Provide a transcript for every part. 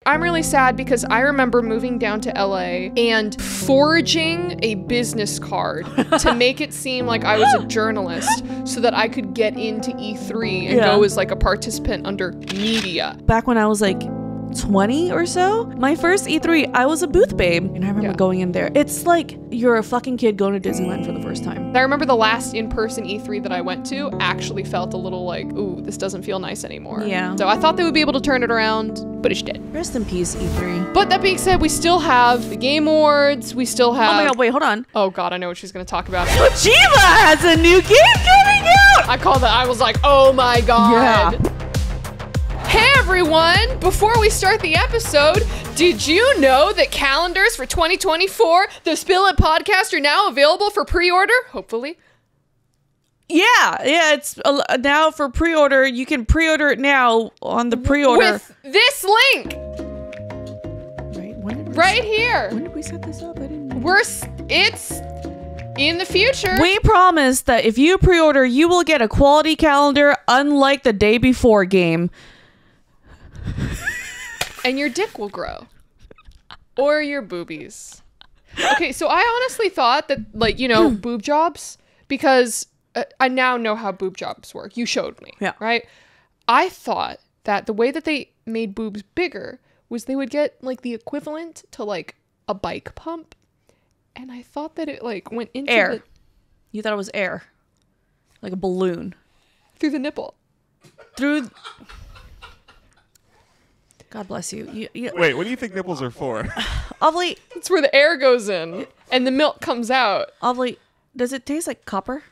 I'm really sad because I remember moving down to LA and forging a business card to make it seem like I was a journalist so that I could get into E3 and go as like a participant under media. Back when I was like 20 or so, my first E3, I was a booth babe, and I remember going in there. It's like you're a fucking kid going to Disneyland for the first time. I remember the last in-person E3 that I went to actually felt a little like, ooh, this doesn't feel nice anymore. Yeah. So I thought they would be able to turn it around, but it's dead. Rest in peace, E3. But that being said, we still have the Game Awards. We still have... Oh my god, wait, hold on. Oh god, I know what she's gonna talk about. Kojima has a new game coming out! I called that. I was like, oh my god. Yeah. Hey everyone! Before we start the episode, did you know that calendars for 2024, the Spill It podcast, are now available for pre-order? Hopefully. Yeah, it's now for pre-order. You can pre-order it now on the pre-order. With this link! Right here. When did we set this up? I didn't know. It's in the future. We promise that if you pre-order, you will get a quality calendar unlike the day before game. And your dick will grow. Or your boobies. Okay, so I honestly thought that, like, you know, boob jobs, because I now know how boob jobs work. You showed me, right? I thought that the way that they made boobs bigger was they would get, like, the equivalent to, like, a bike pump. And I thought that it, like, went into air. You thought it was air. Like a balloon. Through the nipple. Through... God bless you. Wait, what do you think nipples are for? Ovilee. It's where the air goes in and the milk comes out. Ovilee, does it taste like copper?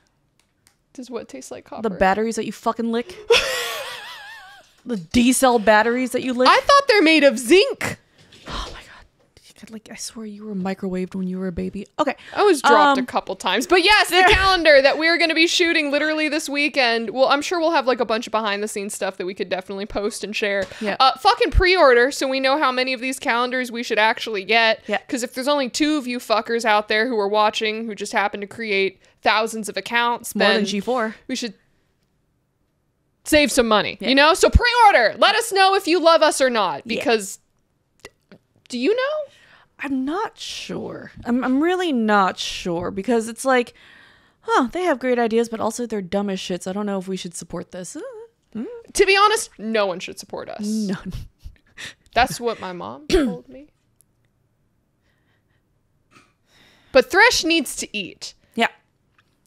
Does what taste like copper? The batteries that you fucking lick? The D-cell batteries that you lick? I thought they're made of zinc. Oh my god. Like, I swear you were microwaved when you were a baby. Okay. I was dropped a couple times. But yes, the calendar that we're going to be shooting literally this weekend. Well, I'm sure we'll have like a bunch of behind the scenes stuff that we could definitely post and share. Yeah. Fucking pre-order so we know how many of these calendars we should actually get. Yeah. Because if there's only 2 of you fuckers out there who are watching who just happen to create thousands of accounts, more then than G4. We should save some money, you know? So pre-order. Let us know if you love us or not. Because do you know? I'm not sure. I'm really not sure because it's like, they have great ideas, but also they're dumb as shit. So I don't know if we should support this. To be honest, no one should support us. None. That's what my mom told me. But Thresh needs to eat. Yeah.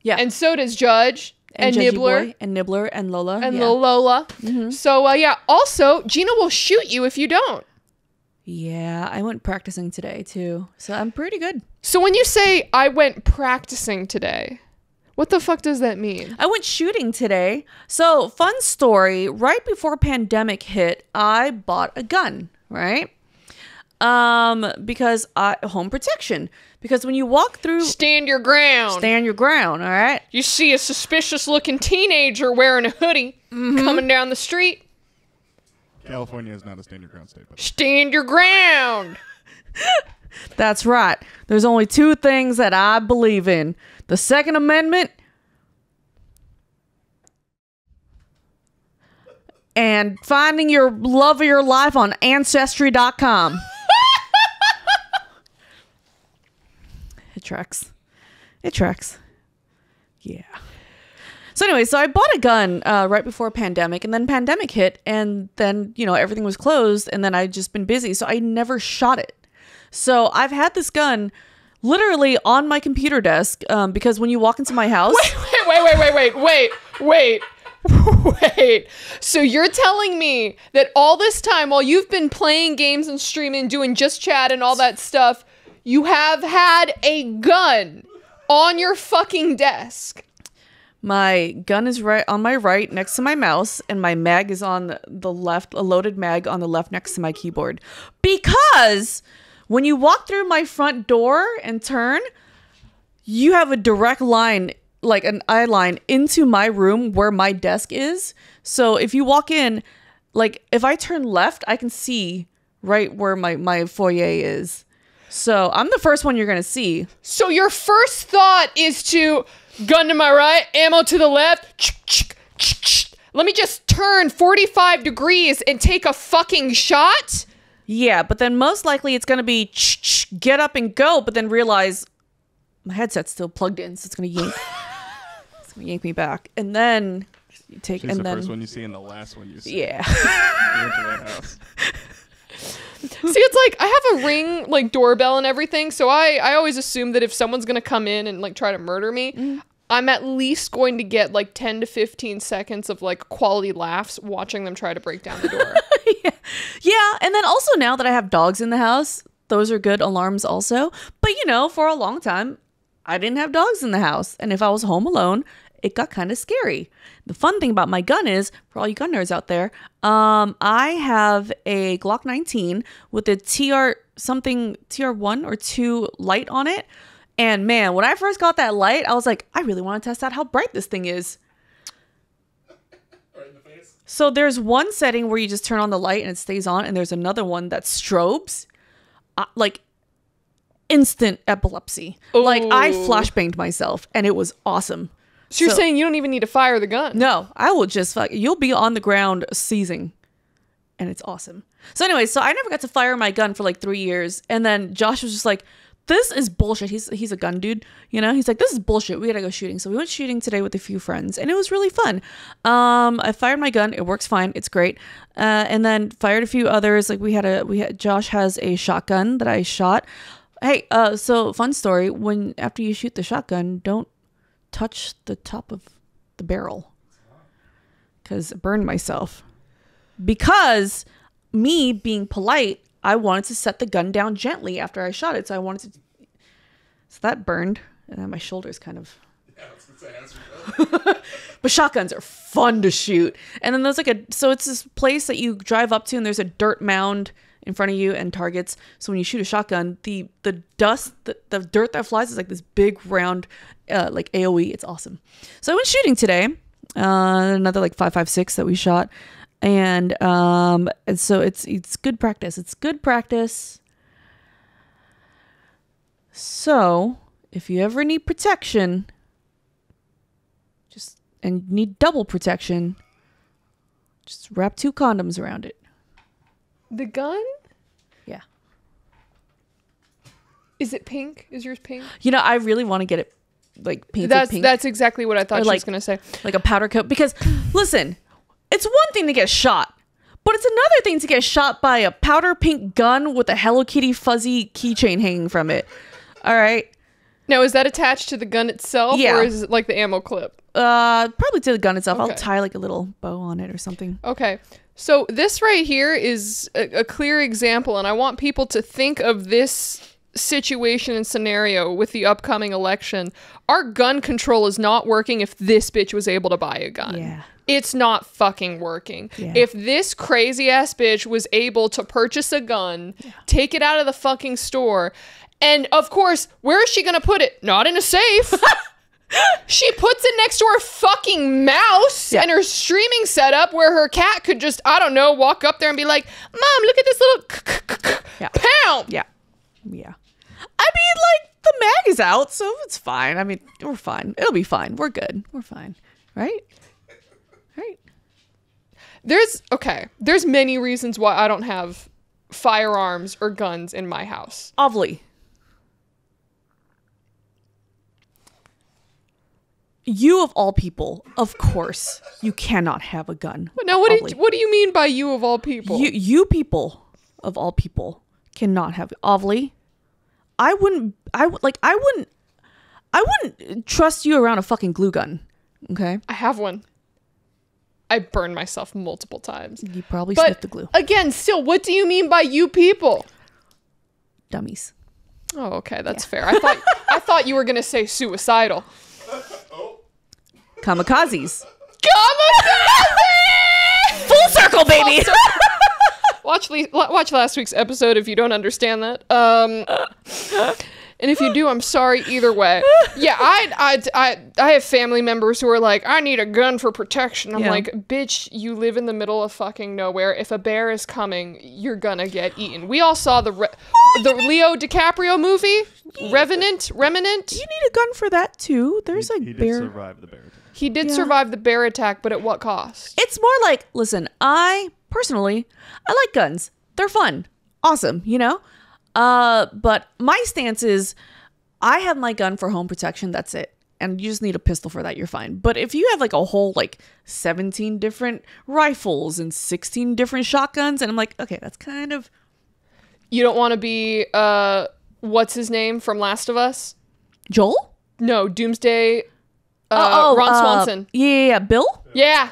Yeah. And so does Judge and Nibbler. Boy, and Nibbler and Lola. And Lola. Mm-hmm. So, yeah. Also, Gina will shoot you if you don't. Yeah, I went practicing today too, so I'm pretty good. So when you say I went practicing today, what the fuck does that mean? I went shooting today. So fun story, right before pandemic hit, I bought a gun, right? Because home protection. Because when you walk through... Stand your ground. Stand your ground, all right? You see a suspicious looking teenager wearing a hoodie coming down the street. California is not a stand your ground state. But stand your ground. That's right. There's only 2 things that I believe in. The Second Amendment and finding your love of your life on Ancestry.com. It tracks. It tracks. Yeah. So anyway, so I bought a gun right before pandemic, and then pandemic hit, and then, you know, everything was closed, and then I'd just been busy, so I never shot it. So I've had this gun literally on my computer desk because when you walk into my house... Wait. So you're telling me that all this time while you've been playing games and streaming, doing just chat and all that stuff, you have had a gun on your fucking desk? My gun is right on my right next to my mouse, and my mag is on the left, a loaded mag on the left next to my keyboard. Because when you walk through my front door and turn, you have a direct line, like an eye line, into my room where my desk is. So if you walk in, like if I turn left, I can see right where my foyer is. So I'm the first one you're going to see. So your first thought is to... Gun to my right, ammo to the left. Let me just turn 45 degrees and take a fucking shot? Yeah, but then most likely it's going to be get up and go, but then realize my headset's still plugged in, so it's going to yank. It's going to yank me back. And then you take She's and the then first one you see and the last one you see. yeah. You went to that house. See, it's like I have a Ring like doorbell and everything, so I always assume that if someone's gonna come in and like try to murder me, I'm at least going to get like 10 to 15 seconds of like quality laughs watching them try to break down the door. Yeah, and then also now that I have dogs in the house, those are good alarms also. But you know, for a long time, I didn't have dogs in the house, and if I was home alone, it got kind of scary. The fun thing about my gun is, for all you gun nerds out there, I have a Glock 19 with a TR1 or 2 light on it. And man, when I first got that light, I was like, I really want to test out how bright this thing is. Right in the face. So there's one setting where you just turn on the light and it stays on, and there's another one that strobes, like instant epilepsy. Ooh. Like I flashbanged myself, and it was awesome. So you're saying you don't even need to fire the gun? No, I will just you'll be on the ground seizing, and it's awesome. So anyway, so I never got to fire my gun for like 3 years, and then Josh was just like, this is bullshit. He's a gun dude, you know? He's like, this is bullshit. We gotta go shooting. So we went shooting today with a few friends, and it was really fun. I fired my gun. It works fine. It's great. And then fired a few others. Like Josh has a shotgun that I shot. Hey, so fun story. After you shoot the shotgun, don't touch the top of the barrel, because it burned myself. Because me being polite, I wanted to set the gun down gently after I shot it. So that burned, and then my shoulders kind of. Yeah, I was gonna say, but shotguns are fun to shoot. And then there's so it's this place that you drive up to, and there's a dirt mound in front of you and targets. So when you shoot a shotgun, the dust, the dirt that flies is like this big round, like AoE. It's awesome. So I went shooting today, another like 5.56 that we shot. And so it's good practice. It's good practice. So if you ever need protection, and need double protection, just wrap 2 condoms around it. The gun? Yeah. Is it pink? Is yours pink? You know, I really want to get it like painted pink. That's exactly what I thought she was going to say. Like a powder coat. Because listen, it's one thing to get shot, but it's another thing to get shot by a powder pink gun with a Hello Kitty fuzzy keychain hanging from it. All right. Now, is that attached to the gun itself? Yeah. Or is it like the ammo clip? Probably to the gun itself. Okay. I'll tie like a little bow on it or something. Okay. So this right here is a clear example, and I want people to think of this situation and scenario with the upcoming election. Our gun control is not working if this bitch was able to buy a gun. Yeah. It's not fucking working. Yeah. If this crazy ass bitch was able to purchase a gun, take it out of the fucking store, and of course, where is she gonna put it? Not in a safe. She puts it next to her fucking mouse and her streaming setup where her cat could just, I don't know, walk up there and be like, Mom, look at this little pound. Yeah. Yeah. I mean, like, the mag is out, so it's fine. I mean, we're fine. It'll be fine. We're good. We're fine. Right? Right. There's many reasons why I don't have firearms or guns in my house. Ovilee. You of all people, of course, you cannot have a gun. But now, what do you mean by you of all people? You people of all people cannot have Ovilee. I wouldn't trust you around a fucking glue gun. Okay? I have one. I burned myself multiple times. You probably sniffed the glue. Again, still, what do you mean by you people? Dummies. Oh, okay, that's fair. I thought you were gonna say suicidal. Kamikazes. Kamikaze! Full circle, baby. Watch last week's episode if you don't understand that. And if you do, I'm sorry either way. Yeah, I have family members who are like, I need a gun for protection. I'm like, bitch, you live in the middle of fucking nowhere. If a bear is coming, you're gonna get eaten. We all saw the Leo DiCaprio movie, Remnant. You need a gun for that too. There's He did survive the bear attack. He did survive the bear attack, but at what cost? It's more like, listen, I personally like guns. They're fun. awesome, you know? But my stance is I have my gun for home protection. That's it. And you just need a pistol for that. You're fine. But if you have like a whole like 17 different rifles and 16 different shotguns, and I'm like, okay, that's kind of. You don't want to be, what's his name from Last of Us? Joel? No, Doomsday. Ron Swanson. Yeah. Bill? Yeah.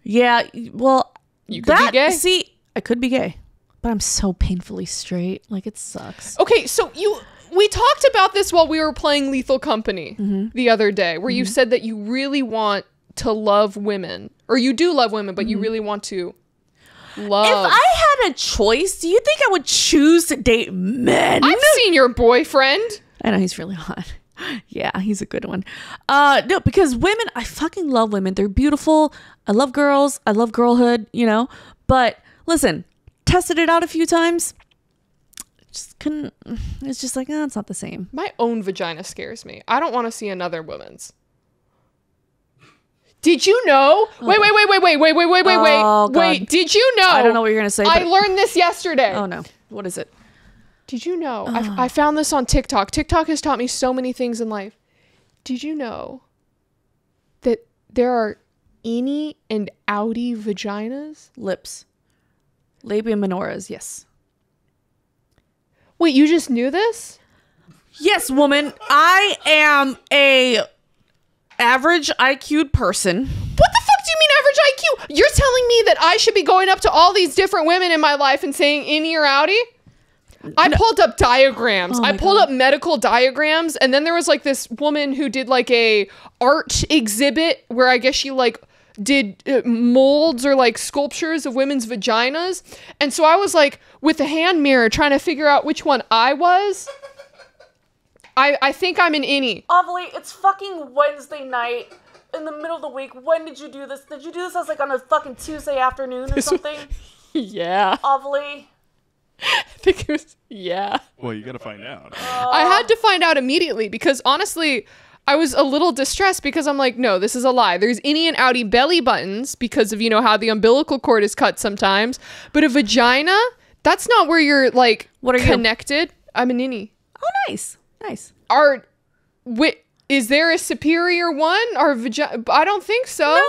Yeah. Well, You could be gay. See, I could be gay, but I'm so painfully straight. Like, it sucks. Okay, so we talked about this while we were playing Lethal Company the other day, where you said that you really want to love women, or you do love women, but you really want to love. If I had a choice, do you think I would choose to date men? I've seen your boyfriend. I know, he's really hot. Yeah, he's a good one. No, because women, I fucking love women. They're beautiful. I love girls. I love girlhood, you know? But listen, tested it out a few times. Just couldn't. It's just like, it's not the same. My own vagina scares me. I don't want to see another woman's. Did you know? Wait. Oh, Wait, did you know? I don't know what you're going to say. I learned this yesterday. Oh, no. What is it? Did you know? I found this on TikTok. TikTok has taught me so many things in life. Did you know that there are innie and outie vaginas? Lips. Labia minoras, yes. Wait, you just knew this? Yes, woman. I am a average IQ'd person. What the fuck do you mean average IQ? You're telling me that I should be going up to all these different women in my life and saying innie or outie? I pulled up diagrams. I pulled up medical diagrams, and then there was like this woman who did like a art exhibit where I guess she like did molds or like sculptures of women's vaginas. And so I was like with a hand mirror trying to figure out which one I was. I think I'm an innie. Ovilee, it's fucking Wednesday night in the middle of the week. When did you do this? Did you do this as like on a fucking Tuesday afternoon or something? Yeah. Ovilee. I think it was, yeah. Well, you gotta find out. I had to find out immediately because honestly, I was a little distressed because I'm like, no, this is a lie. There's innie and outie belly buttons because of, you know, how the umbilical cord is cut sometimes. But a vagina, that's not where you're like connected. I'm an innie. Oh, nice. Nice. Is there a superior one? I don't think so.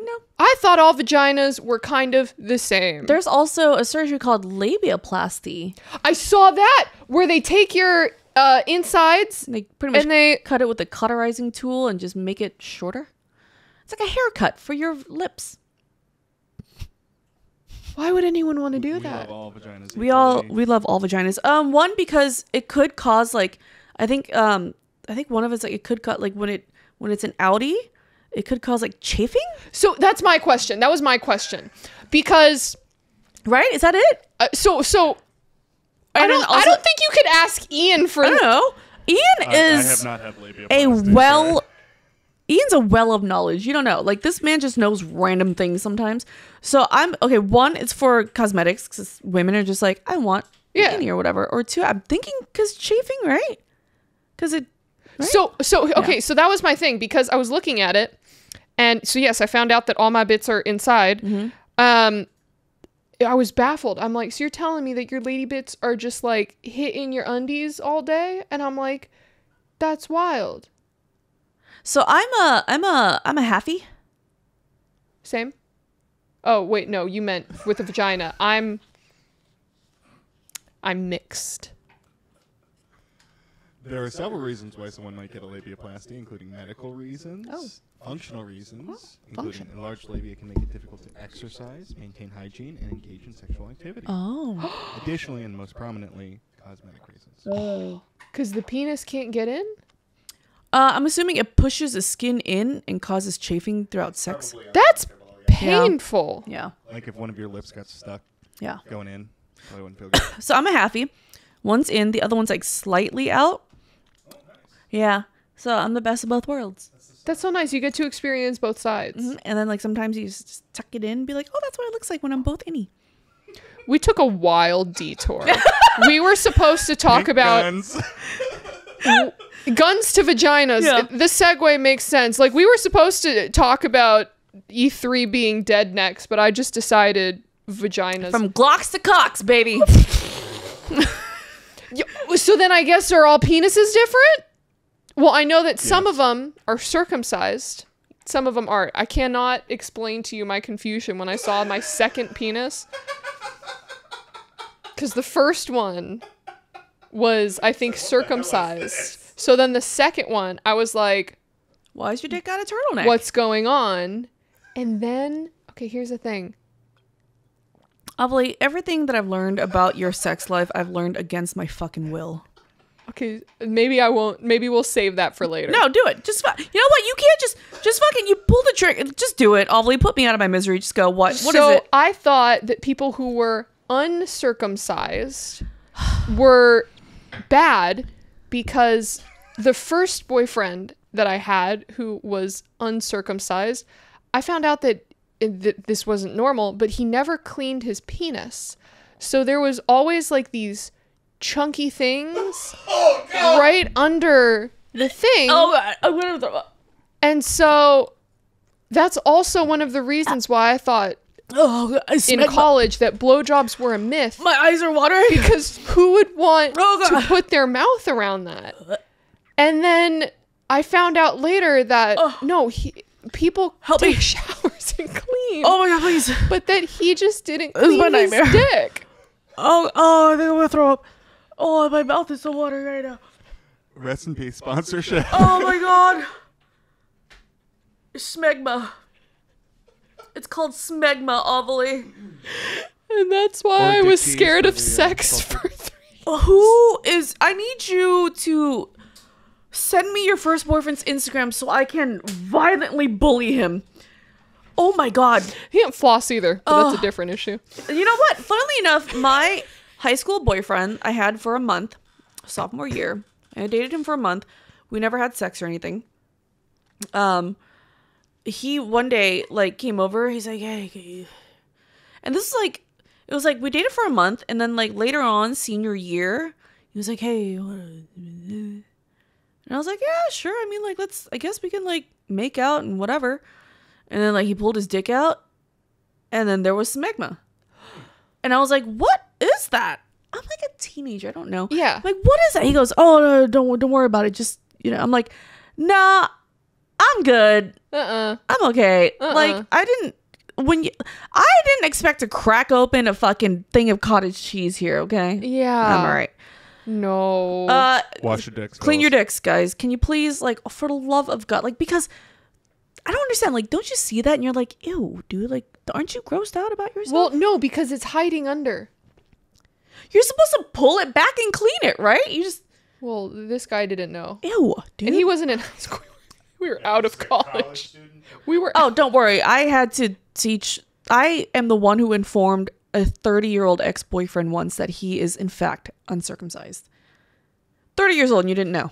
No. I thought all vaginas were kind of the same. There's also a surgery called labiaplasty. I saw that where they take your insides They pretty much and they cut it with a cauterizing tool and just make it shorter. It's like a haircut for your lips. Why would anyone want to do We that? love all vaginas. We equally. love all vaginas. One, because it could cause like I think one of it's like it could cut like when it's an outie, it could cause like chafing. So that's my question. That was my question. Because Right? Is that it? I don't think you could ask Ian for I don't know. Ian I is have not had labiaplasty. Ian's a well of knowledge. You don't know. Like, this man just knows random things sometimes. So one, it's for cosmetics because women are just like, I want innie or whatever. Or two, I'm thinking because chafing, right? Because it. Right? So that was my thing because I was looking at it, and so yes, I found out that all my bits are inside. I was baffled. I'm like, so you're telling me that your lady bits are just like hitting your undies all day? And I'm like, that's wild. So I'm a halfie. Same. Oh wait, no, you meant with a vagina. I'm mixed. There are several reasons why someone might get a labiaplasty, including medical reasons, functional reasons, including enlarged labia can make it difficult to exercise, maintain hygiene, and engage in sexual activity. Oh. Additionally, and most prominently, cosmetic reasons. Because the penis can't get in? I'm assuming it pushes the skin in and causes chafing throughout sex. That's painful. Yeah. Like if one of your lips got stuck Yeah. going in, probably wouldn't feel good. So I'm a halfie. One's in, the other one's like slightly out. Yeah. So I'm the best of both worlds. That's so nice. You get to experience both sides. And then like sometimes you just tuck it in and be like, oh, that's what it looks like when I'm both innie. We took a wild detour. We were supposed to talk about Guns. guns to vaginas. Yeah. This segue makes sense. Like we were supposed to talk about E3 being dead next, but I just decided vaginas. From Glocks to cocks, baby. So then I guess are all penises different? Well, I know that some of them are circumcised. Some of them aren't. I cannot explain to you my confusion when I saw my second penis. Because the first one was, I think, circumcised. So then the second one, I was like, why is your dick got a turtleneck? what's going on? And then, okay, here's the thing. Ovilee, everything that I've learned about your sex life, I've learned against my fucking will. Okay, maybe I won't. Maybe we'll save that for later. No, do it. Just, you know what? You can't just fucking, you pull the trigger. Just do it, Ovilee. Put me out of my misery. Just go, what is it? So I thought that people who were uncircumcised were bad because the first boyfriend that I had who was uncircumcised, I found out that this wasn't normal, but he never cleaned his penis. So there was always like these chunky things right under the thing. Oh, God. I'm gonna throw up. And so that's also one of the reasons why I thought in college that blowjobs were a myth. My eyes are watering. Because who would want to put their mouth around that? And then I found out later that people take showers and clean. Oh my God, please. But that he just didn't clean his dick. Oh, I think I'm gonna throw up. Oh, my mouth is so watering right now. Rest in peace, sponsorship. Oh my God. Smegma. It's called smegma, Ovilee. And that's why I was scared of sex for 3 years. I need you to send me your first boyfriend's Instagram so I can violently bully him. Oh my God. He didn't floss either, but that's a different issue. You know what? Funnily enough, my high school boyfriend I had for a month, sophomore year. I dated him for a month. We never had sex or anything. He one day like came over. He's like, hey. And this is like, it was like we dated for a month. And then like later on, senior year, he was like, hey. And I was like, yeah, sure. I mean, like, I guess we can like make out and whatever. And then like he pulled his dick out. And then there was smegma. And I was like, what is that? I'm like a teenager. I don't know. Yeah. I'm like, what is that? He goes, oh, no, don't worry about it. Just, I'm like, nah, I'm good. I'm okay. Like, I didn't expect to crack open a fucking thing of cottage cheese here, okay? Yeah. I'm all right. No. Wash your dicks. Clean your dicks, guys. Can you please, like, for the love of God, like, because I don't understand. Like, don't you see that and you're like, ew, dude, like, aren't you grossed out about yourself? Well, no, because it's hiding under. You're supposed to pull it back and clean it, right? You just... Well, this guy didn't know. Ew, dude. And he wasn't in high school. We were out of college. We were... Oh, don't worry. I had to teach... I am the one who informed a 30-year-old ex-boyfriend once that he is, in fact, uncircumcised. 30 years old and you didn't know.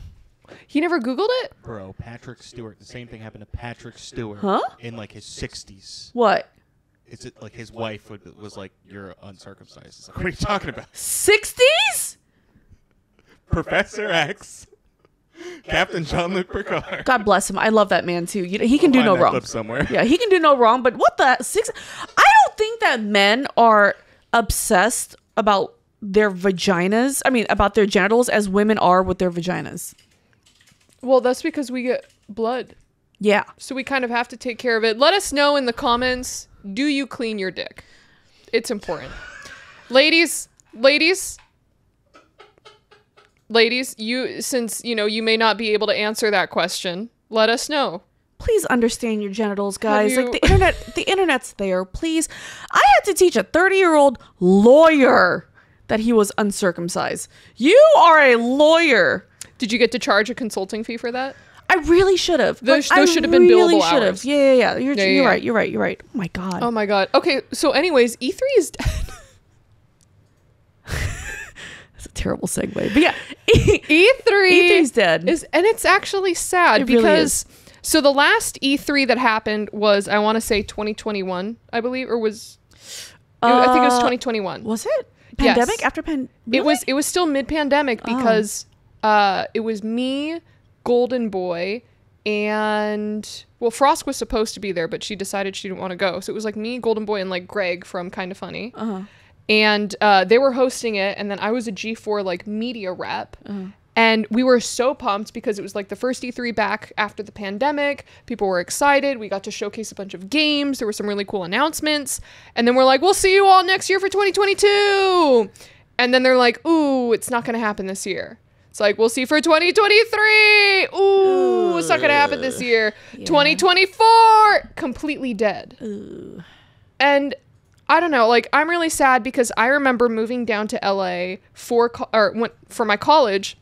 He never Googled it? Bro, Patrick Stewart. The same thing happened to Patrick Stewart. Huh? In like his 60s. What? It's like his wife was like, you're uncircumcised. It's like, what are you talking about? 60s? Professor X. Captain Jean-Luc Picard. God bless him. I love that man too. He can do Find no that wrong. clip somewhere. Yeah, he can do no wrong. But what the I don't think that men are obsessed about their vaginas. I mean, about their genitals as women are with their vaginas. Well, that's because we get blood. Yeah. So we kind of have to take care of it. Let us know in the comments, do you clean your dick? It's important. Ladies, you, since, you may not be able to answer that question, let us know. Please understand your genitals, guys. Like the internet's there. Please. I had to teach a 30-year-old lawyer that he was uncircumcised. You are a lawyer. Did you get to charge a consulting fee for that? I really should have. Those should have been billable hours. Yeah. You're right. You're right. Oh my God. Oh my God. Okay. So anyways, E3 is dead. That's a terrible segue. But yeah. E3 is dead. And it's actually sad because so the last E3 that happened was, I want to say 2021, I believe, or was I think it was 2021. Was it? Pandemic? Yes. After pandemic? It was still mid-pandemic because it was me, Golden Boy, and Frost was supposed to be there, but she decided she didn't want to go. So it was like me, Golden Boy, and like Greg from Kind of Funny. and they were hosting it, and then I was a G4 like media rep. And we were so pumped because it was like the first E3 back after the pandemic. People were excited. We got to showcase a bunch of games. There were some really cool announcements. And then we're like, we'll see you all next year for 2022. And then they're like, ooh, it's not going to happen this year. It's like, we'll see for 2023. Ooh, it's not going to happen this year. Yeah. 2024, completely dead. Ooh. And I don't know, like, I'm really sad because I remember moving down to LA for my college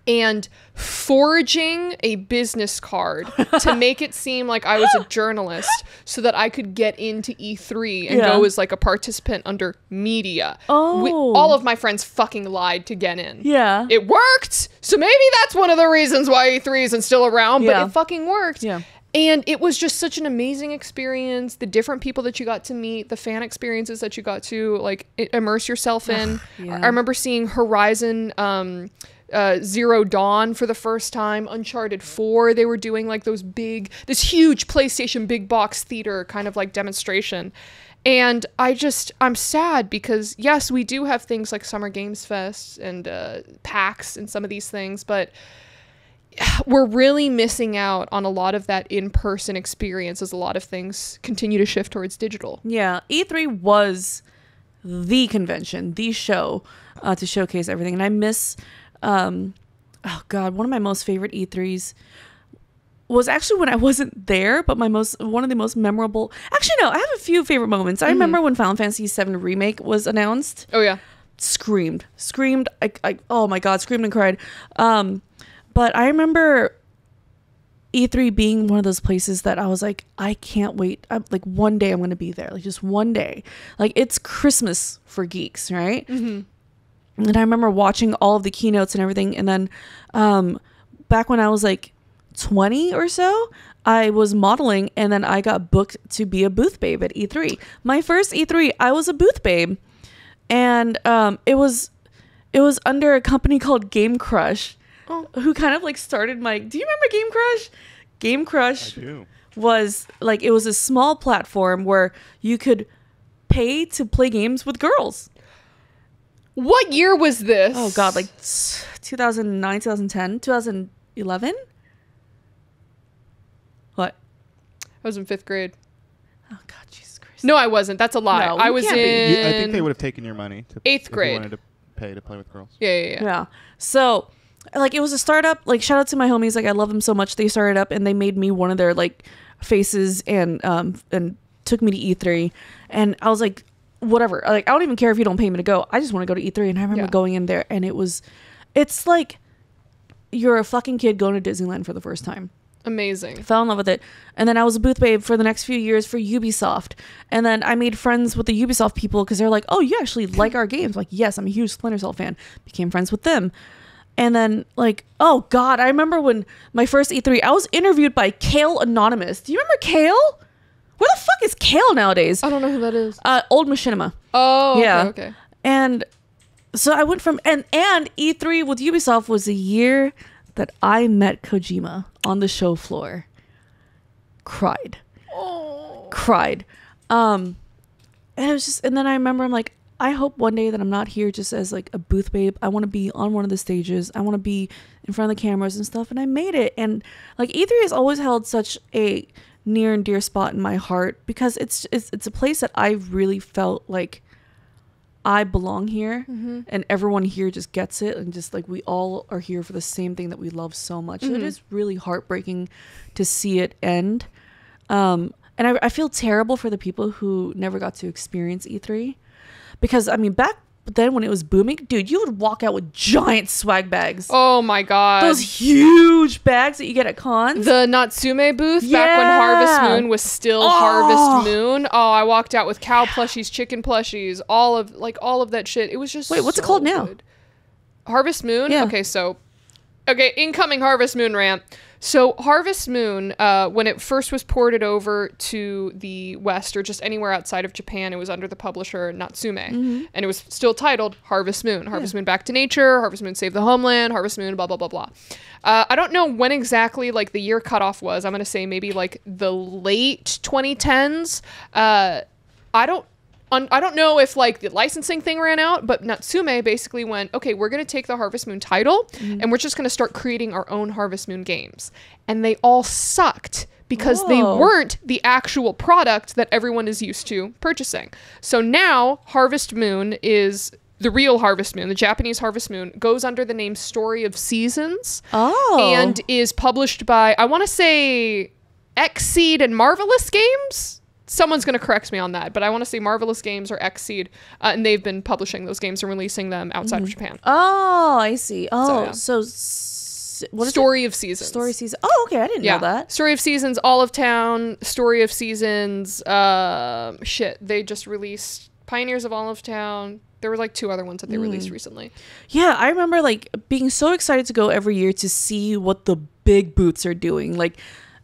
and forging a business card to make it seem like I was a journalist so that I could get into E3 and go as like a participant under media. All of my friends fucking lied to get in. Yeah. It worked! So maybe that's one of the reasons why E3 isn't still around, but it fucking worked. Yeah. And it was just such an amazing experience. The different people that you got to meet, the fan experiences that you got to like immerse yourself in. I remember seeing Horizon Zero Dawn for the first time, Uncharted 4. They were doing like this huge PlayStation big box theater kind of like demonstration. And I'm sad because yes, we do have things like Summer Games Fest and PAX and some of these things, but we're really missing out on a lot of that in-person experience as a lot of things continue to shift towards digital. Yeah, E3 was the convention, the show to showcase everything. And I miss, oh God, one of my most favorite E3s was actually when I wasn't there, but one of the most memorable. Actually, no, I have a few favorite moments. I remember when Final Fantasy VII Remake was announced. Oh yeah, screamed. I oh my God, screamed and cried. But I remember E3 being one of those places that I was like, I can't wait. Like one day I'm going to be there. Like just one day. Like it's Christmas for geeks, right? Mm-hmm. And I remember watching all of the keynotes and everything. And then back when I was like 20 or so, I was modeling and then I got booked to be a booth babe at E3. My first E3, I was a booth babe. And it was under a company called Game Crush. Oh. Who kind of like started my... Do you remember Game Crush? Game Crush was like... It was a small platform where you could pay to play games with girls. What year was this? Oh, God. Like 2009, 2010, 2011? What? I was in 5th grade. Oh, God. Jesus Christ. No, I wasn't. That's a lie. No, I was in... I think they would have taken your money. 8th grade. If you wanted to pay to play with girls. Yeah. So... Like it was a startup, like shout out to my homies. Like I love them so much. They started up and they made me one of their like faces and took me to E3. And I was like, whatever. Like I don't even care if you don't pay me to go. I just want to go to E3. And I remember going in there and it's like you're a fucking kid going to Disneyland for the first time. Amazing. Fell in love with it. And then I was a booth babe for the next few years for Ubisoft. And then I made friends with the Ubisoft people because they're like, oh, you actually like our games. I'm like, yes, I'm a huge Splinter Cell fan. Became friends with them. And then, like, oh, God, I remember when my first E3, I was interviewed by Kale Anonymous. Do you remember Kale? Where the fuck is Kale nowadays? I don't know who that is. Old Machinima. Oh, yeah. Okay. And so I went from... And E3 with Ubisoft was the year that I met Kojima on the show floor. Cried. Oh. Cried. And it was just... And then I remember I'm like... I hope one day that I'm not here just as like a booth babe. I want to be on one of the stages. I want to be in front of the cameras and stuff. And I made it. And like E3 has always held such a near and dear spot in my heart because it's a place that I really felt like I belong here. Mm-hmm. And everyone here just gets it. And just like we all are here for the same thing that we love so much. Mm-hmm. So it is really heartbreaking to see it end. And I feel terrible for the people who never got to experience E3. Because, I mean, back then when it was booming, dude, you would walk out with giant swag bags. Oh, my God. Those huge bags that you get at cons. The Natsume booth back when Harvest Moon was still Harvest Moon. Oh, I walked out with cow plushies, chicken plushies, all of that shit. It was just Wait, what's it called now? Harvest Moon? Yeah. Okay, incoming Harvest Moon rant. So Harvest Moon, when it first was ported over to the West or just anywhere outside of Japan, it was under the publisher Natsume. Mm-hmm. And it was still titled Harvest Moon. Harvest Moon Back to Nature, Harvest Moon Save the Homeland, Harvest Moon blah, blah, blah, blah. I don't know when exactly like the year cutoff was. I'm going to say maybe like the late 2010s. I don't I don't know if like the licensing thing ran out, but Natsume basically went, okay, we're going to take the Harvest Moon title and we're just going to start creating our own Harvest Moon games. And they all sucked because they weren't the actual product that everyone is used to purchasing. So now Harvest Moon is the real Harvest Moon, the Japanese Harvest Moon, goes under the name Story of Seasons. And is published by, I want to say, Xseed and Marvelous Games. Someone's going to correct me on that, but I want to say Marvelous Games or Xseed, and they've been publishing those games and releasing them outside of Japan. Oh, I see. Oh, what is Story of Seasons. Story of Seasons. Oh, okay. I didn't know that. Story of Seasons, Olive Town, Story of Seasons. They just released Pioneers of Olive Town. There were like 2 other ones that they released recently. Yeah, I remember like being so excited to go every year to see what the big booths are doing. Like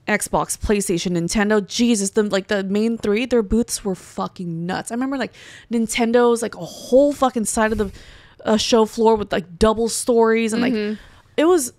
Xbox, PlayStation, Nintendo. Jesus, the main 3, their booths were fucking nuts. I remember like Nintendo's like a whole fucking side of the show floor with like double stories and like it was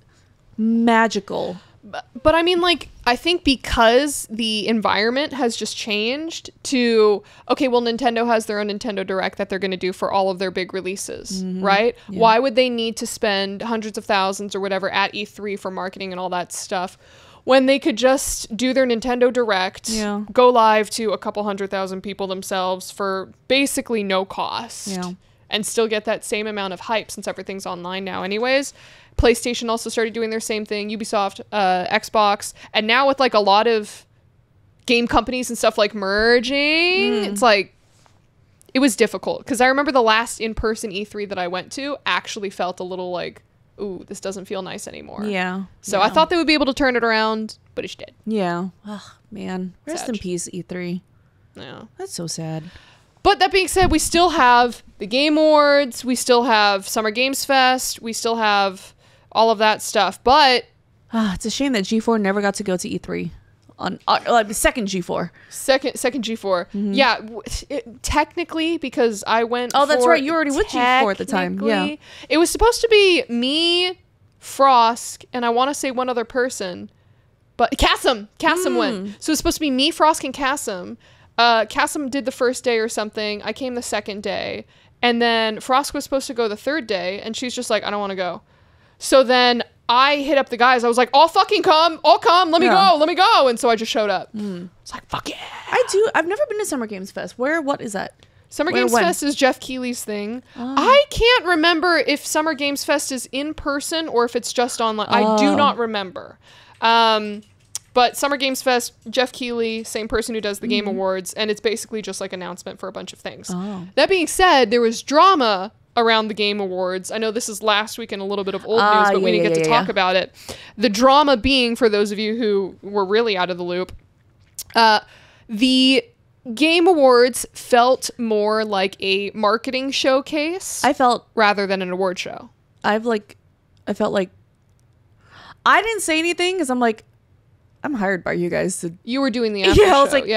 magical. But I mean, like, I think because the environment has just changed to, okay, well, Nintendo has their own Nintendo Direct that they're going to do for all of their big releases, right? Yeah. Why would they need to spend hundreds of thousands or whatever at E3 for marketing and all that stuff when they could just do their Nintendo Direct, go live to a couple 100,000 people themselves for basically no cost, and still get that same amount of hype since everything's online now anyways. PlayStation also started doing their same thing, Ubisoft, Xbox, and now with like a lot of game companies and stuff like merging, it's like, it was difficult. Because I remember the last in-person E3 that I went to actually felt a little like, ooh, this doesn't feel nice anymore. Yeah. So I thought they would be able to turn it around, but it's dead. Yeah. Oh, man. Rest in peace, E3. Yeah. That's so sad. But that being said, we still have the Game Awards. We still have Summer Games Fest. We still have all of that stuff. But it's a shame that G4 never got to go to E3. On second G4. Second G4. Yeah, technically, because I went. Oh, that's right. You were already with G4 at the time. Yeah. It was supposed to be me, Frosk, and I want to say one other person, but Kasim went. So it was supposed to be me, Frosk, and Kasim. Kasim did the first day or something. I came the second day, and then Frosk was supposed to go the third day, and she's just like, I don't want to go. So then I hit up the guys. I was like, I'll fucking come. I'll come. Let me go. And so I just showed up. It's like, fuck yeah. I've never been to Summer Games Fest. What is that? Summer Games Fest is Jeff Keighley's thing. I can't remember if Summer Games Fest is in person or if it's just online. I do not remember. But Summer Games Fest, Jeff Keighley, same person who does the Game Awards, and it's basically just like announcement for a bunch of things. That being said, there was drama around the Game Awards. I know this is last week and a little bit of old news, but we didn't get to talk about it. The drama being, for those of you who were really out of the loop, the Game Awards felt more like a marketing showcase. Rather than an award show. I felt like I didn't say anything because I'm like, I'm hired by you guys to. You were doing the after show. I was like,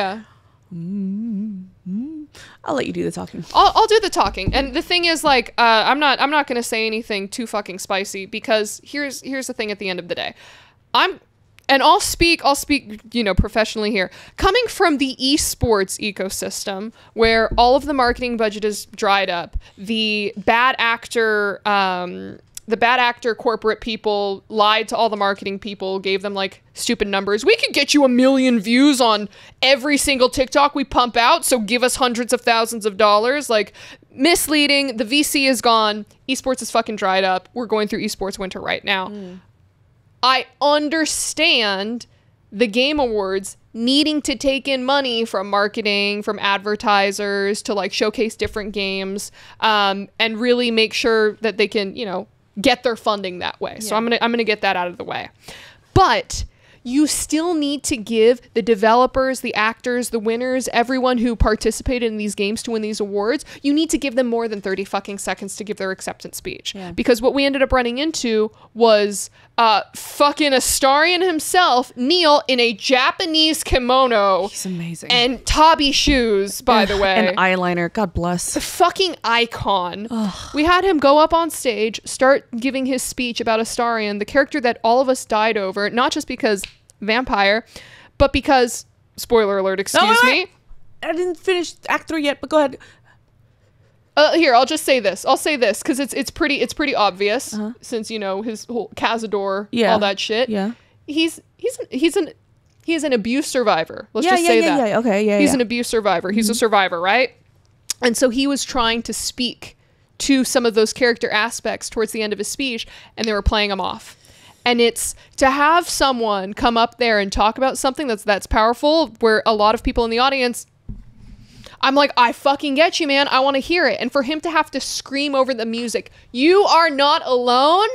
I'll let you do the talking. I'll do the talking. And the thing is, like, I'm not going to say anything too fucking spicy because here's the thing at the end of the day. I'll speak, professionally here. Coming from the esports ecosystem where all of the marketing budget is dried up, the bad actor corporate people lied to all the marketing people, gave them like stupid numbers. We could get you 1 million views on every single TikTok we pump out, so give us hundreds of thousands of dollars. Like, misleading. The VC is gone. Esports is fucking dried up. We're going through esports winter right now. I understand the Game Awards needing to take in money from marketing, from advertisers to like showcase different games, and really make sure that they can, get their funding that way. So I'm gonna get that out of the way. But you still need to give the developers, the actors, the winners, everyone who participated in these games to win these awards, you need to give them more than 30 fucking seconds to give their acceptance speech. Yeah. Because what we ended up running into was fucking Astarion himself, Neil, in a Japanese kimono. He's amazing. And Tabi shoes, by the way. And eyeliner. God bless. A fucking icon. Ugh. We had him go up on stage, start giving his speech about Astarion, the character that all of us died over, not just because vampire, but because, spoiler alert, excuse me. I didn't finish Act 3 yet, but go ahead. Here, I'll just say this. I'll say this because it's pretty obvious since his whole Cazador, all that shit. Yeah. He's an abuse survivor. Let's just say that. Yeah. Okay. Yeah. He's an abuse survivor. He's a survivor, right? And so he was trying to speak to some of those character aspects towards the end of his speech, and they were playing him off. And it's to have someone come up there and talk about something that's powerful, where a lot of people in the audience, I'm like, I fucking get you, man. I want to hear it. And for him to have to scream over the music, "You are not alone,"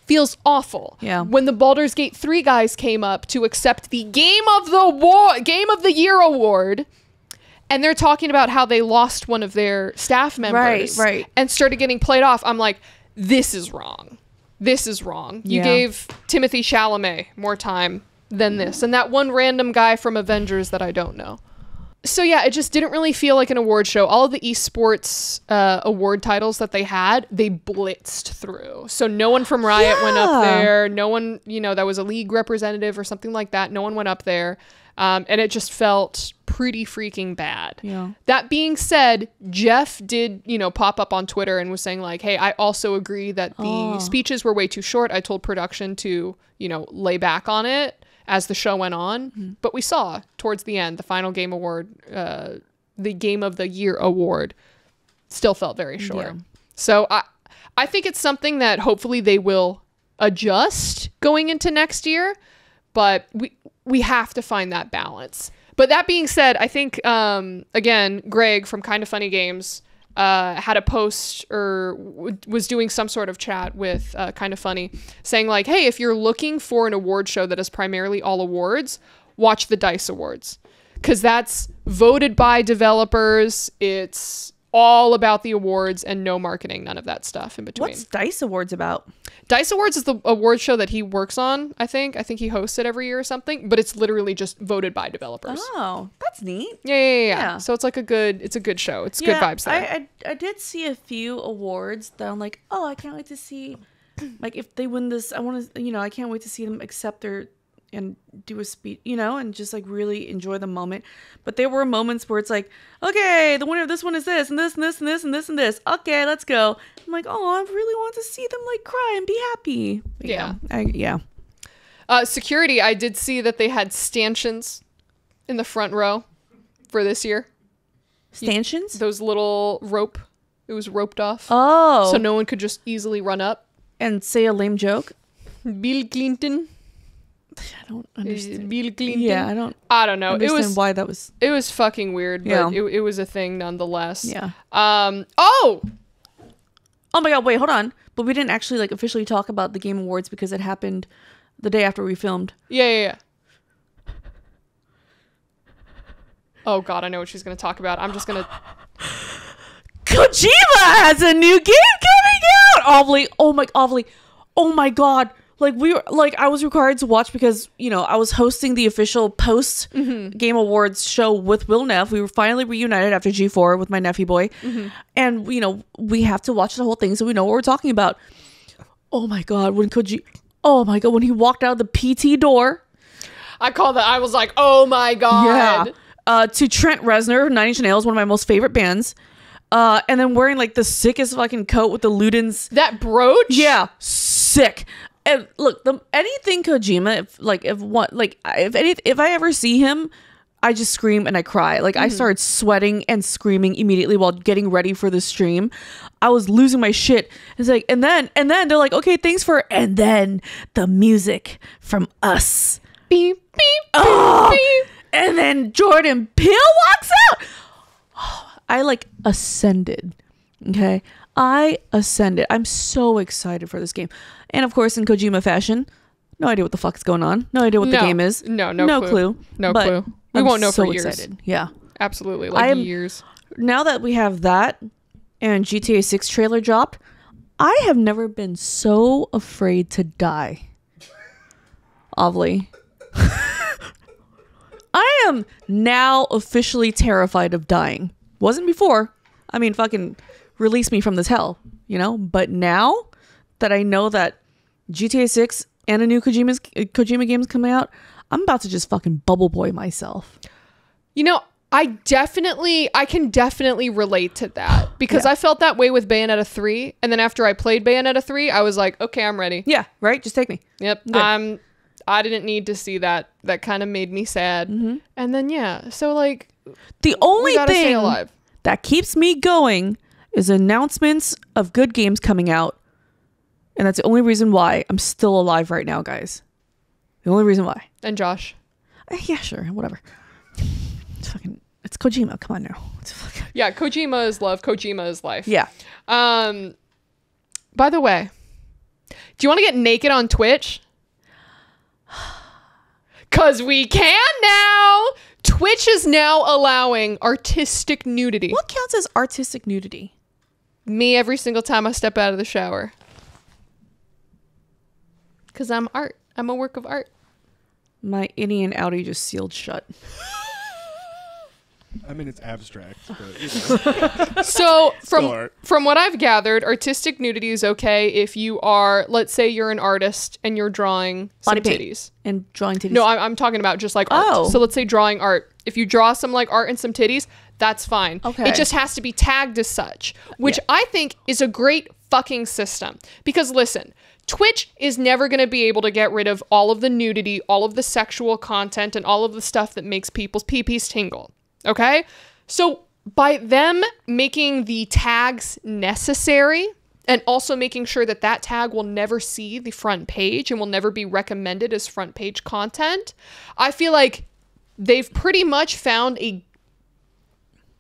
feels awful. Yeah. When the Baldur's Gate 3 guys came up to accept the Game of the Year award, and they're talking about how they lost one of their staff members, right, and started getting played off, I'm like, this is wrong. This is wrong. You gave Timothée Chalamet more time than this, and that one random guy from Avengers that I don't know. So yeah, it just didn't really feel like an award show. All of the esports award titles that they had, they blitzed through. So no one from Riot went up there. No one, that was a league representative or something like that. No one went up there. And it just felt pretty freaking bad. Yeah. That being said, Jeff did, pop up on Twitter and was saying like, hey, I also agree that the speeches were way too short. I told production to, lay back on it as the show went on. But we saw towards the end, the final game award, the Game of the Year award still felt very short. Yeah. So I think it's something that hopefully they will adjust going into next year, but we have to find that balance. But that being said, I think, again, Greg from Kinda Funny Games had a post or was doing some sort of chat with Kinda Funny saying like, hey, if you're looking for an award show that is primarily all awards, watch the DICE Awards. Because that's voted by developers. It's all about the awards and no marketing, none of that stuff in between. What's DICE Awards about? DICE Awards is the award show that he works on, I think. I think he hosts it every year or something, but it's literally just voted by developers. Oh, that's neat. Yeah. So it's like a good show. It's good vibes there. I did see a few awards that I'm like, oh, I can't wait to see. Like if they win this, I want to, I can't wait to see them accept their and do a speech, and just like really enjoy the moment. But there were moments where it's like, okay, the winner of this one is this and this and this and this and this and this. Okay, let's go. I'm like, oh, I really want to see them like cry and be happy. Yeah. Security, I did see that they had stanchions in the front row for this year. Stanchions? Those little rope. It was roped off. Oh. So no one could just easily run up. And say a lame joke. Bill Clinton. I don't understand. Bill Clinton. Yeah, I don't know. Why that was. It was fucking weird, but it was a thing nonetheless. Yeah. Oh my God! Wait, hold on. But we didn't actually like officially talk about the Game Awards because it happened the day after we filmed. Yeah. Oh God, I know what she's gonna talk about. I'm just gonna. Kojima has a new game coming out. Ovilee. Oh my God. I was required to watch because, I was hosting the official post Game Awards show with Will Neff. We were finally reunited after G4 with my nephew boy. And, we have to watch the whole thing so we know what we're talking about. Oh my God. When he walked out of the PT door. I was like, oh my God. Yeah. To Trent Reznor, Nine Inch Nails, one of my most favorite bands. And then wearing like the sickest fucking coat with the Ludens. That brooch? Yeah. Sick. And look, anything Kojima, if I ever see him, I just scream and I cry. Like I started sweating and screaming immediately while getting ready for the stream. I was losing my shit. It's like, and then they're like, okay, thanks for, and then the music from Us. Beep, beep, beep, beep. And then Jordan Peele walks out. I ascended. Okay. I ascended. I'm so excited for this game. And of course, in Kojima fashion, no idea what the fuck's going on. No idea what the game is. No clue. No clue. We won't know for years. Excited. Yeah. Absolutely. Years. Now that we have that and GTA 6 trailer dropped, I have never been so afraid to die. Ovilee. I am now officially terrified of dying. Wasn't before. I mean, fucking release me from this hell, But now that I know that GTA 6 and a new Kojima game is coming out, I'm about to just fucking bubble boy myself. I can definitely relate to that because I felt that way with Bayonetta 3. And then after I played Bayonetta 3, I was like, okay, I'm ready. Yeah, right? Just take me. Yep. I didn't need to see that. That kind of made me sad. And then, yeah. So, like, the only stay thing alive. that keeps me going is announcements of good games coming out. And that's the only reason why I'm still alive right now, guys. The only reason why. And Josh? Yeah, sure. Whatever. It's Kojima. Come on now. Yeah, Kojima is love. Kojima is life. Yeah. By the way, do you want to get naked on Twitch? Because we can now. Twitch is now allowing artistic nudity. What counts as artistic nudity? Me every single time I step out of the shower. Because I'm art. I'm a work of art. My Innie and Outie just sealed shut. I mean, it's abstract. But, so from what I've gathered, artistic nudity is okay if you are, let's say you're an artist and you're drawing some titties. And drawing titties. No, I'm talking about just like art. So let's say drawing art. If you draw some like art and some titties, that's fine. Okay. It just has to be tagged as such, which I think is a great fucking system. Because listen, Twitch is never going to be able to get rid of all of the nudity, all of the sexual content, and all of the stuff that makes people's pee-pees tingle. Okay? So by them making the tags necessary and also making sure that that tag will never see the front page and will never be recommended as front page content, I feel like they've pretty much found a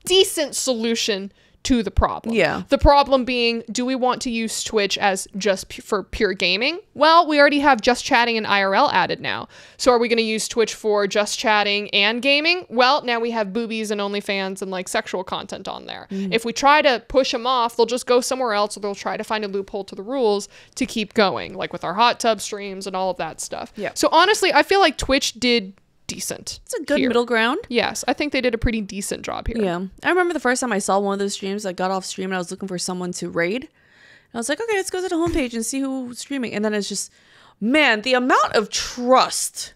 decent solution to the problem. Yeah. The problem being, do we want to use Twitch as just for pure gaming? Well, we already have just chatting and IRL added now. So are we going to use Twitch for just chatting and gaming? Well, now we have boobies and OnlyFans and like sexual content on there. If we try to push them off, they'll just go somewhere else or they'll try to find a loophole to the rules to keep going, like with our hot tub streams and all of that stuff. Yeah. So honestly, I feel like Twitch did decent. It's a good middle ground. Yes, I think they did a pretty decent job here. Yeah. I remember the first time I saw one of those streams, I got off stream and I was looking for someone to raid. And I was like, okay, let's go to the homepage and see who's streaming. And then it's just, man, the amount of trust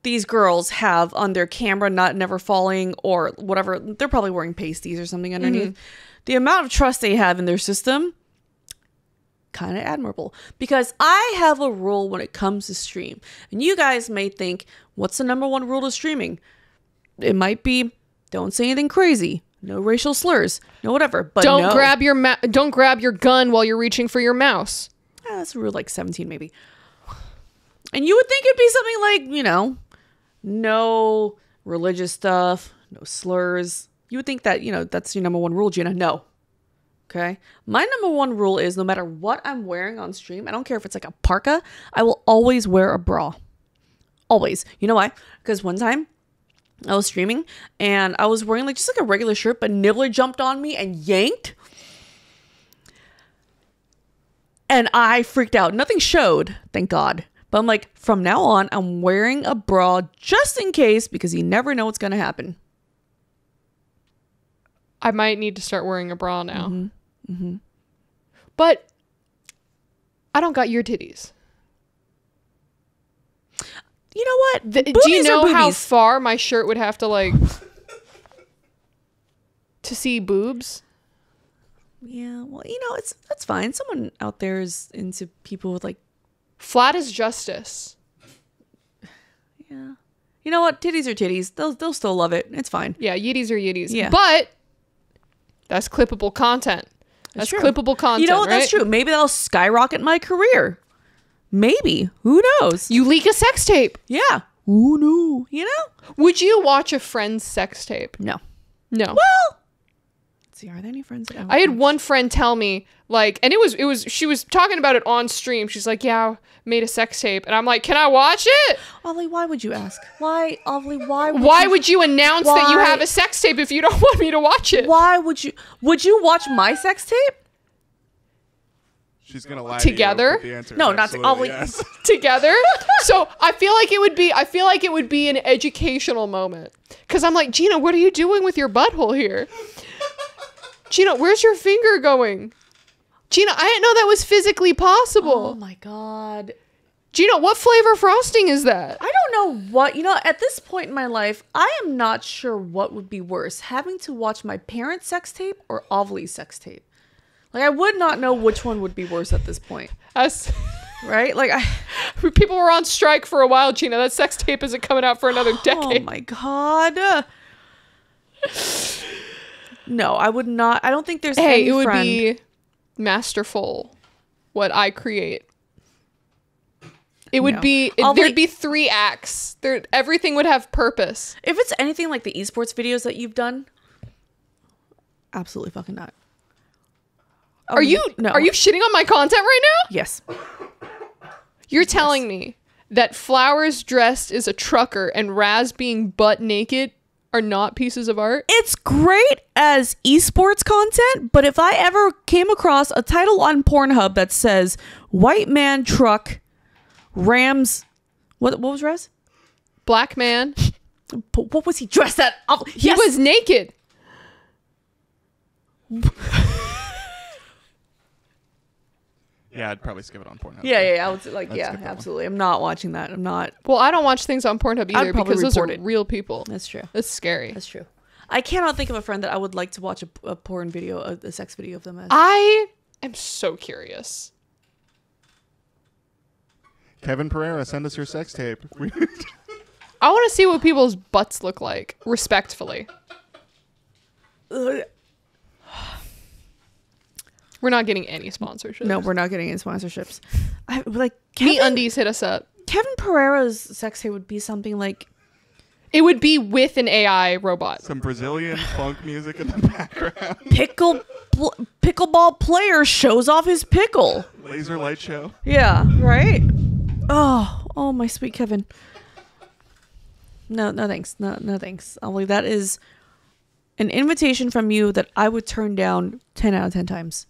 these girls have on their camera not never falling or whatever. They're probably wearing pasties or something underneath. The amount of trust they have in their system, kind of admirable. Because I have a rule when it comes to stream. And you guys may think, what's the number one rule to streaming? It might be, don't say anything crazy. No racial slurs. No whatever. But don't grab your gun while you're reaching for your mouse. That's rule like 17 maybe. And you would think it'd be something like, no religious stuff, no slurs. You would think that, that's your number one rule, Gina. No. Okay. My number one rule is no matter what I'm wearing on stream, I don't care if it's like a parka, I will always wear a bra. Always. You know why? Because one time I was streaming and I was wearing just a regular shirt, but Nibbler jumped on me and yanked. And I freaked out. Nothing showed, thank God. But I'm like, from now on, I'm wearing a bra just in case because you never know what's going to happen. I might need to start wearing a bra now. But I don't got your titties. You know what? Do you know how far my shirt would have to to see boobs? Yeah, well, that's fine. Someone out there is into people with flat as justice. Yeah. You know what? Titties are titties. They'll still love it. It's fine. Yeah, yitties are yitties. Yeah. But that's clippable content. That's clippable content. You know what? Right? That's true. Maybe that'll skyrocket my career. Maybe. Who knows? You leak a sex tape. Yeah. Who knew? Would you watch a friend's sex tape? No. No. Well, let's see. Are there any friends that I had one friend tell me, and it was, she was talking about it on stream. She's like, yeah, made a sex tape. And I'm like, can I watch it? Ovilee, why would you ask? Why would you announce that you have a sex tape if you don't want me to watch it? Why would you watch my sex tape? She's gonna lie together. To you, but the No, answer is not absolutely yes. Together. So I feel like it would be an educational moment because I'm like, Gina, what are you doing with your butthole here? Gina, where's your finger going? Gina, I didn't know that was physically possible. Oh my God. Gina, what flavor frosting is that? I don't know what, at this point in my life, I am not sure what would be worse, having to watch my parents' sex tape or Ovilee's sex tape. Like, I would not know which one would be worse at this point. Right? Like, people were on strike for a while, Gina. That sex tape isn't coming out for another decade. Oh my God. No, I would not. I don't think there's any it would friend. be masterful what I create. It would be, there'd be 3 acts. Everything would have purpose. If it's anything like the esports videos that you've done, absolutely fucking not. Are you shitting on my content right now? Yes. You're telling me that Flowers dressed as a trucker and Raz being butt naked are not pieces of art? It's great as esports content, but if I ever came across a title on Pornhub that says white man truck Rams, what was Raz? Black man. What was he dressed at? He was naked. Yeah, I'd probably skip it on Pornhub. Yeah. I would like, yeah, absolutely. I'm not watching that. I'm not. Well, I don't watch things on Pornhub either because those are real people. That's true. That's scary. That's true. I cannot think of a friend that I would like to watch a porn video, a sex video of them as. I am so curious. Kevin Pereira, send us your sex tape. I want to see what people's butts look like, respectfully. We're not getting any sponsorships. No, we're not getting any sponsorships. MeUndies hit us up. Kevin Pereira's sex tape would be something like. It would be with an AI robot. Some Brazilian funk music in the background. Pickleball player shows off his pickle. Laser light show. Yeah, right? Oh, my sweet Kevin. No thanks. No thanks. Ollie, that is an invitation from you that I would turn down 10 out of 10 times.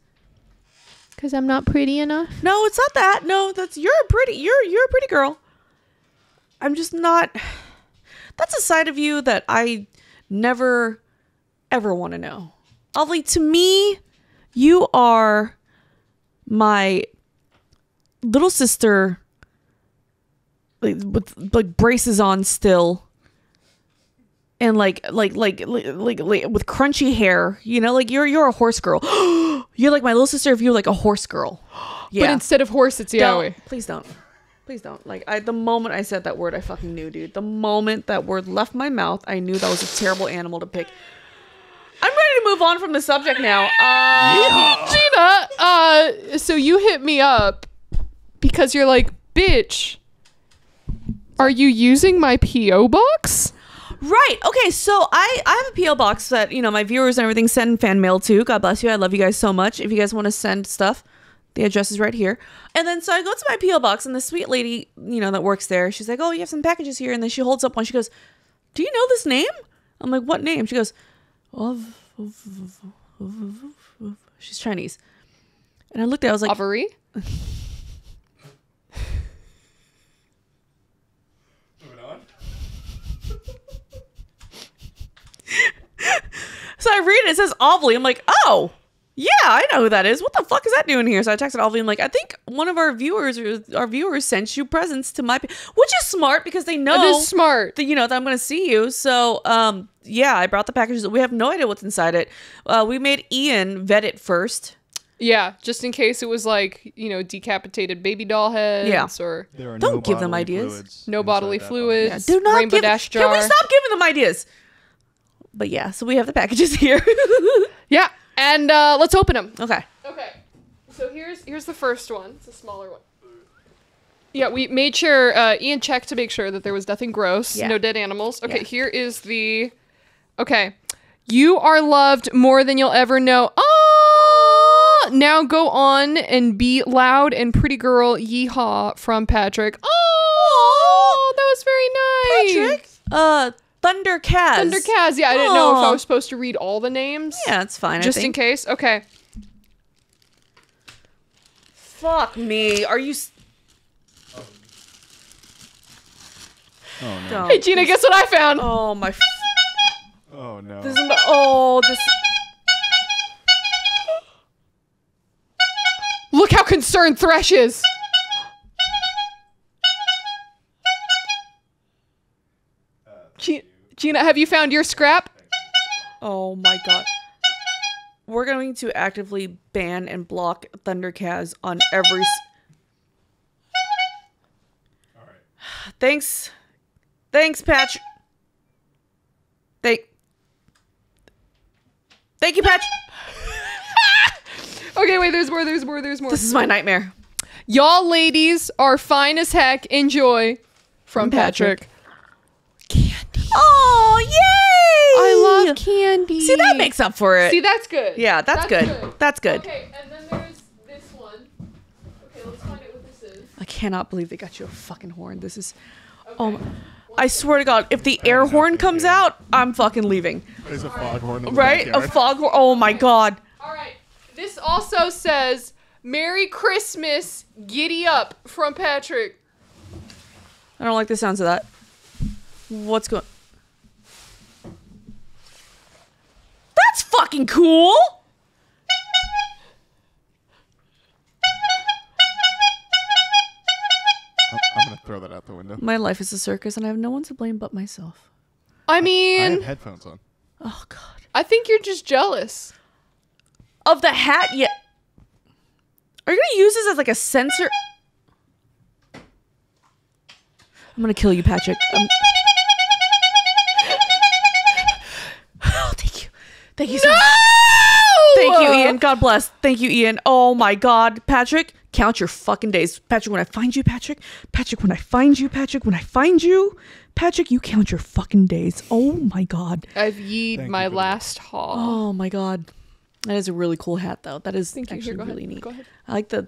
Because I'm not pretty enough? No, it's not that. No, you're a pretty girl. I'm just not. That's a side of you that I never ever want to know. Ollie, to me, you are my little sister, with braces on still, and like with crunchy hair. You're a horse girl. You're like my little sister if you're like a horse girl. Yeah. But instead of horse, it's yaoi. Please don't. The moment I said that word, I fucking knew, dude. The moment that word left my mouth, I knew that was a terrible animal to pick. I'm ready to move on from the subject now. Gina, so you hit me up because you're like, bitch, are you using my P.O. box? Right. Okay, so I have a P.O. box that, my viewers and everything send fan mail to. God bless you. I love you guys so much. If you guys want to send stuff, the address is right here. And then so I go to my P.O. box, and the sweet lady, that works there, she's like, oh, you have some packages here. And then she holds up one. She goes, do you know this name? I'm like, what name? She goes, she's Chinese. And I looked at it, I was like, Ovilee? So I read it, it says Ovilee. I'm like, oh, yeah, I know who that is. What the fuck is that doing here? So I texted Ovilee. I'm like, I think one of our viewers sent you presents to which is smart because they know it is smart that, that I'm going to see you. So, yeah, I brought the packages. We have no idea what's inside it. We made Ian vet it first. Yeah, just in case it was like, decapitated baby doll heads or... Don't give them ideas. No bodily fluids. Yeah, do not Rainbow Dash jar. Can we stop giving them ideas? But yeah, so we have the packages here. Yeah, and let's open them. Okay. So here's the first one. It's a smaller one. Yeah, we made sure Ian checked to make sure that there was nothing gross, no dead animals. Okay, yeah. Here is the... Okay. You are loved more than you'll ever know. Oh! Now go on and be loud and pretty girl. Yeehaw from Patrick. Oh! That was very nice. Patrick? Thundercaz. Yeah, I didn't know if I was supposed to read all the names. Yeah, it's fine. Just in case. Okay. Fuck me. Are you... Oh, no. Hey, Gina, guess what I found? Oh, my... Oh, no. This... Look how concerned Thresh is. Gina, have you found your scrap? Oh my god. We're going to actively ban and block Thundercats on every... All right. Thanks. Thanks, Patch. Thank you, Patch. Okay, wait, there's more. This is my nightmare. Y'all ladies are fine as heck. Enjoy. From Patrick. Candy. Oh, yay! I love candy. See, that makes up for it. See, that's good. Yeah, that's good. That's good. Okay, and then there's this one. Okay, let's find out what this is. I cannot believe they got you a fucking horn. This is... Okay. Oh, I swear to God, if the air horn comes out, I'm fucking leaving. There's a foghorn. Right? A foghorn. Oh my God. All right. This also says, Merry Christmas, giddy up, from Patrick. I don't like the sounds of that. What's going... That's fucking cool! I'm gonna throw that out the window. My life is a circus and I have no one to blame but myself. I I mean, have headphones on. Oh God. I think you're just jealous. Of the hat, yeah. Are you gonna use this as like a sensor? I'm gonna kill you, Patrick. Oh, thank you. Thank you so much. Thank you, Ian. God bless. Thank you, Ian. Oh my God. Patrick, count your fucking days. Patrick, when I find you, Patrick. Patrick, when I find you, Patrick. When I find you. Patrick, you count your fucking days. Oh my God. I've yeed Thank my you for last haul. Oh my God. That is a really cool hat though. That is Thank you. actually Here, go really ahead. neat. Go ahead. I like the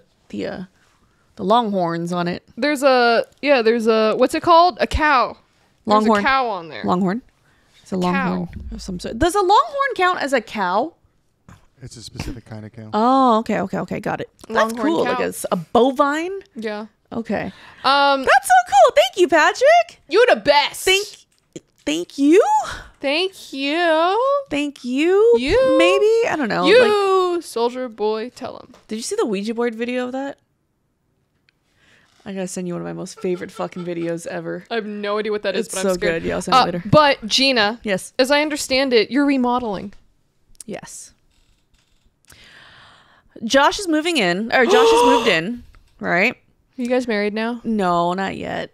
long horns on it. There's a what's it called? A cow. There's Longhorn. a cow on there. Longhorn. It's a longhorn of some sort. Does a longhorn count as a cow? It's a specific kind of cow. Oh, okay, got it. That's Longhorn cool. cow. Like a bovine. Yeah. Okay. Um, That's so cool. Thank you, Patrick. you're the best. Thank you. Thank you. Thank you. You. Maybe I don't know. Like, You, soldier boy, tell him. did you see the Ouija board video of that? I gotta send you one of my most favorite fucking videos ever. I have no idea what that is, It's but so I'm scared. good. Yeah, I'll send it later. But Gina, Yes. as I understand it, you're remodeling. Yes. Josh is moving in, or Josh has moved in, right? Are you guys married now? No, not yet.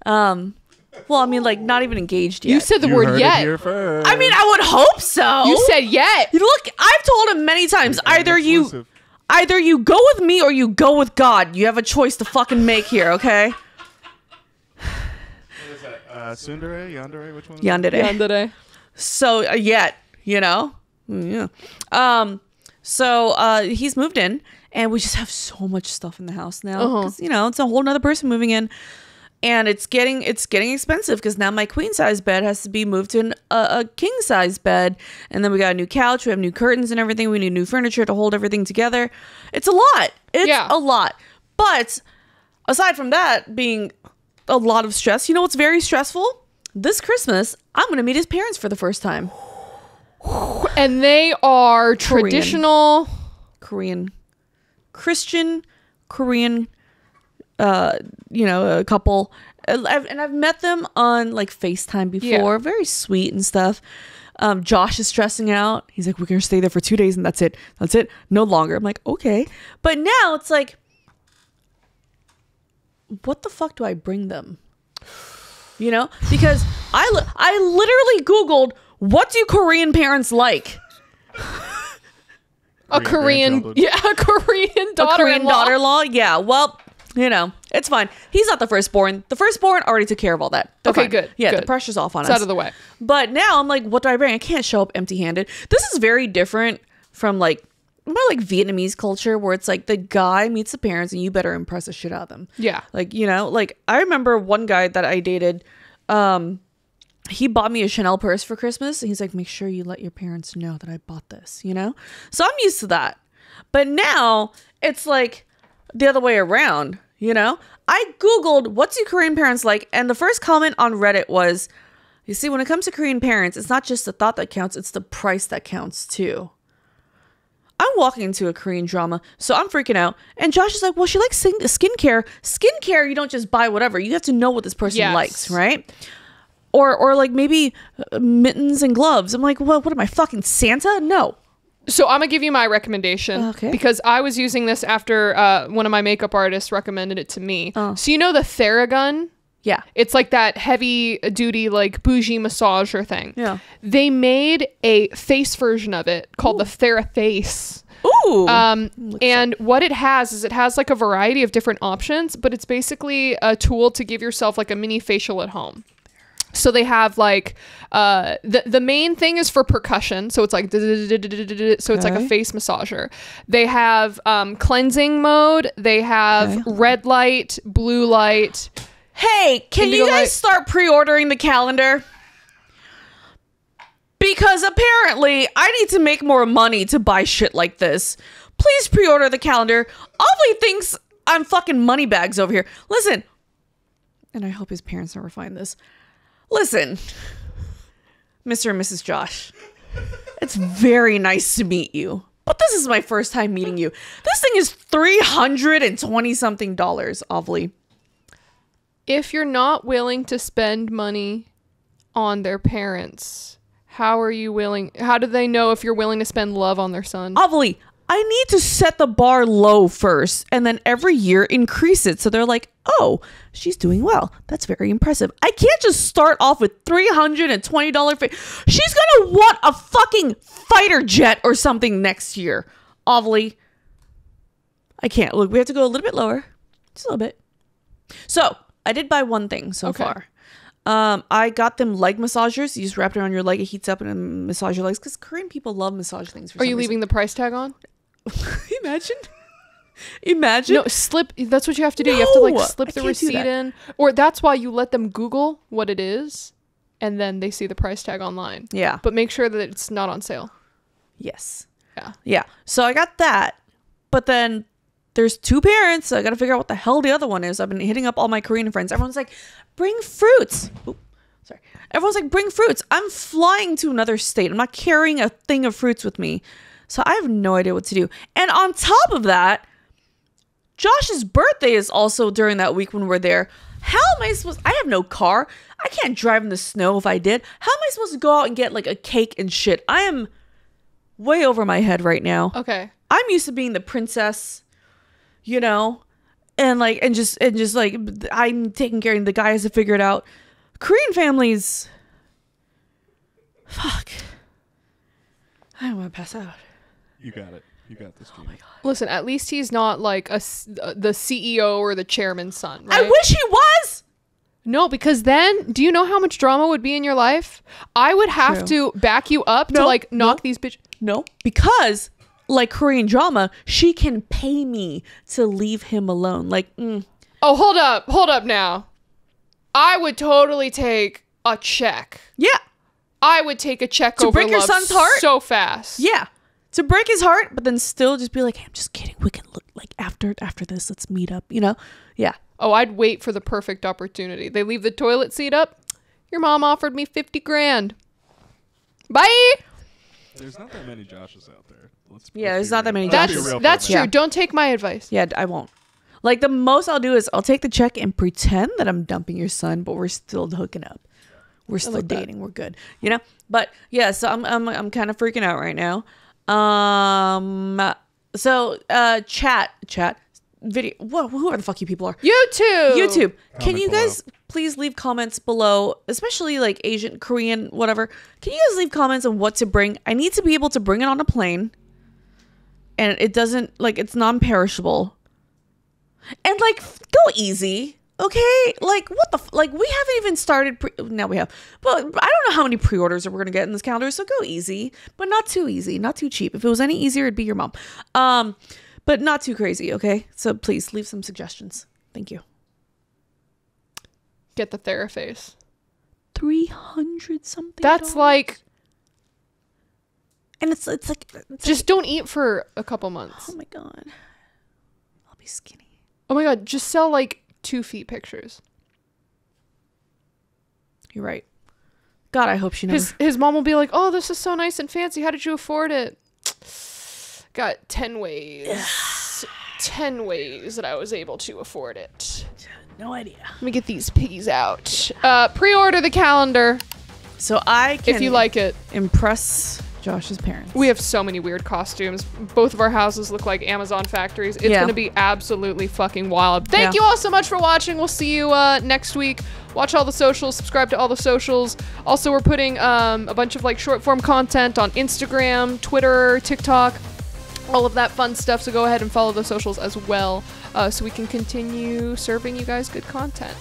Well, I mean, like, not even engaged yet. You said the You word heard it yet. here first. I mean, I would hope so. You said yet. Look, I've told him many times, either Exclusive. you go with me or you go with God. You have a choice to fucking make here, okay? What is that? Tsundere? Yandere? Which one? is Yandere. Yandere. So yet, you know, yeah. So he's moved in, and we just have so much stuff in the house now. 'Cause, you know, it's a whole nother person moving in, and it's getting expensive because now my queen size bed has to be moved to a king size bed, and then we got a new couch, we have new curtains and everything. We need new furniture to hold everything together. It's a lot. It's a lot. But aside from that being a lot of stress, you know what's very stressful? This Christmas, I'm going to meet his parents for the first time. And they are Korean. traditional. Christian, Korean, a couple. And I've met them on like FaceTime before. Yeah. Very sweet and stuff. Josh is stressing out. He's like, we're going to stay there for 2 days and that's it. That's it. No longer. I'm like, okay. But now it's like, what the fuck do I bring them? You know, because I literally Googled, what do Korean parents like? A Korean daughter-in-law. daughter-in-law. Yeah, well, you know, it's fine. He's not the firstborn. The firstborn already took care of all that. They're Okay, fine. good, Yeah, good. the pressure's off on It's us. out of the way. But now I'm like, what do I bring? I can't show up empty-handed. This is very different from like more like Vietnamese culture where it's like the guy meets the parents and you better impress the shit out of them. Yeah. Like, you know, like I remember one guy that I dated, he bought me a Chanel purse for Christmas. And he's like, make sure you let your parents know that I bought this, you know? So I'm used to that. But now it's like the other way around, you know? I Googled, what do Korean parents like? And the first comment on Reddit was, you see, when it comes to Korean parents, it's not just the thought that counts, it's the price that counts too. I'm walking into a Korean drama, so I'm freaking out. And Josh is like, well, she likes skincare. Skincare, you don't just buy whatever. You have to know what this person Yes. likes, right? or like maybe mittens and gloves. I'm like, well, what am I, fucking Santa? No. So I'm gonna give you my recommendation, Okay. because I was using this after one of my makeup artists recommended it to me. Oh. So you know the Theragun? Yeah. It's like that heavy duty, like bougie massager thing. Yeah. They made a face version of it called the TheraFace. Ooh. And what it has is it has like a variety of different options, but it's basically a tool to give yourself like a mini facial at home. So they have like the main thing is for percussion, so it's like so it's like a face massager. They have cleansing mode. They have red light, blue light. Hey, can you guys start pre-ordering the calendar? Because apparently I need to make more money to buy shit like this. Please pre-order the calendar. Ovilee thinks I'm fucking moneybags over here. Listen, and I hope his parents never find this. Listen, Mr. and Mrs. Josh, it's very nice to meet you, but this is my first time meeting you. This thing is $320 something, Ovilee. If you're not willing to spend money on their parents, how do they know if you're willing to spend love on their son? Ovilee, I need to set the bar low first and then every year increase it. So they're like, oh, she's doing well. That's very impressive. I can't just start off with $320. She's going to want a fucking fighter jet or something next year. Ovilee, I can't. Look, we have to go a little bit lower. Just a little bit. So I did buy one thing so far. I got them leg massagers. You just wrap it around your leg. It heats up and massage your legs because Korean people love massage things. Are you leaving the price tag on? Imagine. No, slip. That's what you have to do. You have to like slip the receipt in, or that's why you let them Google what it is, and then they see the price tag online. Yeah. But make sure that it's not on sale. Yes. Yeah. Yeah. So I got that, but then there's two parents. So I got to figure out what the hell the other one is. I've been hitting up all my Korean friends. Everyone's like, bring fruits. Oop, sorry. Everyone's like, bring fruits. I'm flying to another state. I'm not carrying a thing of fruits with me. So I have no idea what to do. And on top of that, Josh's birthday is also during that week when we're there. How am I supposed... I have no car. I can't drive in the snow if I did. How am I supposed to go out and get like a cake and shit? I am way over my head right now. Okay. I'm used to being the princess, you know, and just like I'm taking care of the guy has to figure it out. Korean families, fuck. I don't want to pass out. You got it. You got this, Gina. Oh my God. Listen, at least he's not like the CEO or the chairman's son, right? I wish he was. No, because then, do you know how much drama would be in your life? I would have to back you up to like knock these bitches. No, because like Korean drama, she can pay me to leave him alone. Like, Oh, hold up now. I would totally take a check. Yeah. I would take a check To over break your love son's heart? so fast. Yeah. To break his heart, but then still just be like, hey, I'm just kidding. We can look like after this, let's meet up, you know? Yeah. Oh, I'd wait for the perfect opportunity. They leave the toilet seat up. Your mom offered me $50,000. Bye. There's not that many Joshes out there. There's not that many Joshes. That's true. Yeah. Don't take my advice. Yeah, I won't. Like the most I'll do is I'll take the check and pretend that I'm dumping your son, but we're still hooking up. We're still dating. We're good, you know. But yeah, so I'm kind of freaking out right now. So chat video. Whoever the fuck you people are. YouTube. Can you guys please leave comments below, especially like Asian, Korean, whatever. Can you guys leave comments on what to bring? I need to be able to bring it on a plane, and it doesn't like it's non-perishable. And like, go easy, okay? Like, what the like? We haven't even started. Now we have, but I don't know how many pre-orders we're gonna get in this calendar. So go easy, but not too easy, not too cheap. If it was any easier, it'd be your mom. But not too crazy, okay? So please leave some suggestions. Thank you. Get the TheraFace. 300 something. That's like, and it's like just don't eat for a couple months. Oh my God, I'll be skinny. Oh my God, just sell like 2 feet pictures. You're right. God, I hope she knows. His mom will be like, "Oh, this is so nice and fancy. How did you afford it?" Got 10 ways. 10 ways that I was able to afford it. No idea. Let me get these piggies out. Pre-order the calendar So I can if you like it. impress Josh's parents. We have so many weird costumes. Both of our houses look like Amazon factories. It's going to be absolutely fucking wild. Thank you all so much for watching. We'll see you next week. Watch all the socials. Subscribe to all the socials. Also, we're putting a bunch of like short form content on Instagram, Twitter, TikTok, all of that fun stuff. So go ahead and follow the socials as well, so we can continue serving you guys good content.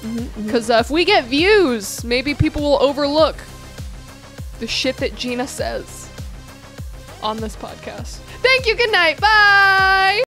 Because if we get views, maybe people will overlook the shit that Gina says on this podcast. Thank you. Good night. Bye.